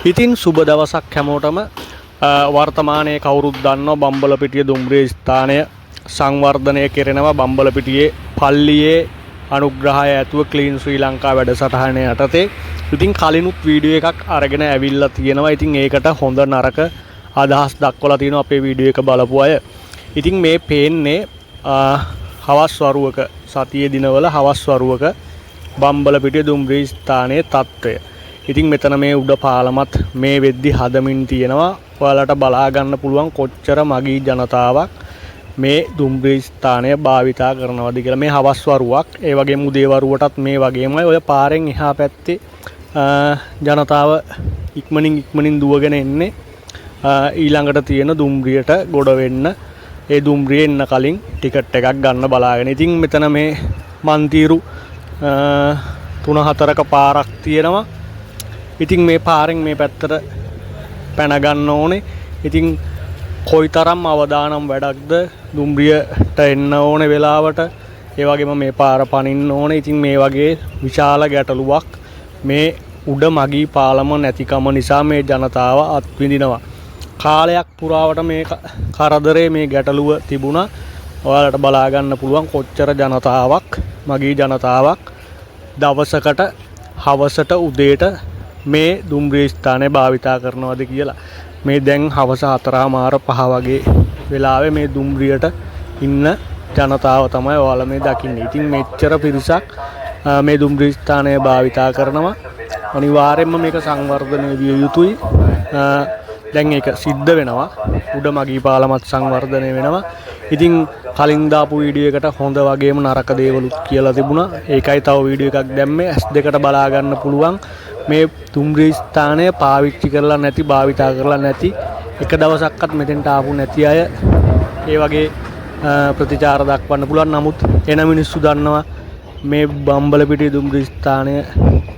ඉතින් සුබ දවසක් හැමෝටම වර්තමානයේ කවුරුත් දන්නවා බම්බලපිටිය දුම්රිය ස්ථානය සංවර්ධනය කෙරෙනවා බම්බලපිටියේ පල්ලියේ අනුග්‍රහය ඇතුව ක්ලීන් ශ්‍රී ලංකා වැඩසටහන යටතේ. ඉතින් කලිනුත් වීඩියෝ එකක් අරගෙන ඇවිල්ලා තියෙනවා. ඉතින් ඒකට හොඳ නරක අදහස් දක්වලා තියෙනවා අපේ වීඩියෝ එක බලපු අය. ඉතින් මේ පේන්නේ හවස් වරුවක සතියේ දිනවල හවස් වරුවක බම්බලපිටිය දුම්රිය ස්ථානයේ තත්ත්වය. ඉතින් මෙතන මේ උඩ පාලමත් මේ වෙද්දි හදමින් තියෙනවා. ඔයාලට බලා ගන්න පුළුවන් කොච්චර මගී ජනතාවක් මේ දුම්රිය ස්ථානය භාවිතා කරනවද කියලා. මේ හවස් වරුවක් ඒ වගේම උදේ වරුවටත් මේ වගේමයි ඔය පාරෙන් එහා පැත්තේ ජනතාව ඉක්මනින් දුවගෙන එන්නේ ඊළඟට තියෙන දුම්රියට ගොඩ වෙන්න. ඒ දුම්රිය එන්න කලින් ටිකට් එකක් ගන්න බලාගෙන. ඉතින් මෙතන මේ මන්තිරු 3-4ක පාරක් තියෙනවා. ඉතින් මේ පාරෙන් මේ පැත්තට පැන ගන්න ඕනේ. ඉතින් කොයිතරම් අවදානම් වැඩක්ද දුම්රියට එන්න ඕනේ වෙලාවට. ඒ වගේම මේ පාර පනින්න ඕනේ. ඉතින් මේ වගේ විශාල ගැටලුවක් මේ උඩ මගී පාලම නැතිකම නිසා මේ ජනතාව අත්විඳිනවා. කාලයක් පුරාවට මේ කරදරේ මේ ගැටලුව තිබුණා. ඔයාලට බලා ගන්න පුළුවන් කොච්චර ජනතාවක් මගී ජනතාවක් දවසකට හවසට උදේට මේ දුම්රිය ස්ථානය භාවිතා කරනවද කියලා. මේ දැන් හවස 4:05 වගේ වෙලාවේ මේ දුම්රියට ඉන්න ජනතාව තමයි ඔයාලා මේ දකින්නේ. ඉතින් මෙච්චර පිරිසක් මේ දුම්රිය ස්ථානය භාවිතා කරනවා. අනිවාර්යයෙන්ම මේක සංවර්ධනය විය යුතුයි. දැන් ඒක සිද්ධ වෙනවා. උඩ මගී පාලමත් සංවර්ධනය වෙනවා. ඉතින් කලින් දාපු වීඩියෝ එකට හොඳ වගේම නරක දේවලුත් කියලා තිබුණා. ඒකයි තව වීඩියෝ එකක් දැම්මේ. S2කට බලා ගන්න පුළුවන්. මේ දුම්රිය ස්ථානය පාවිච්චි කරලා නැති භාවිතා කරලා නැති එක දවසක්වත් මෙතෙන්ට ආපු නැති අය ඒ වගේ ප්‍රතිචාර දක්වන්න පුළුවන්. නමුත් එන මිනිස්සු දන්නවා මේ බම්බලපිටිය දුම්රිය ස්ථානය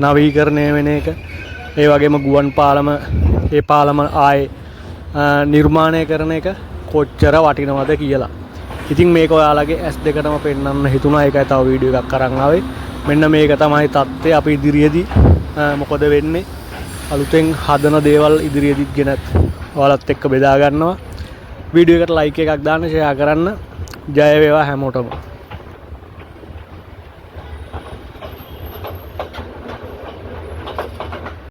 නවීකරණය වෙන එක, ඒ වගේම ගුවන් පාලම ඒ පාලම ආයේ නිර්මාණය කරන එක කොච්චර වටිනවද කියලා. ඉතින් මේක ඔයාලගේ S2කටම පෙන්වන්න හිතුණා. ඒකයි තව වීඩියෝ එකක් අරන් ආවේ. මෙන්න මේක තමයි තත්ත්වය. අපි ඉදිරියේදී මොකද වෙන්නේ අලුතෙන් හදන දේවල් ඉදිරියේදීත් ගෙනත් ඔයාලත් එක්ක බෙදා ගන්නවා. වීඩියෝ එකට ලයික් එකක් දාන්න, ෂෙයා කරන්න. ජය වේවා හැමෝටම.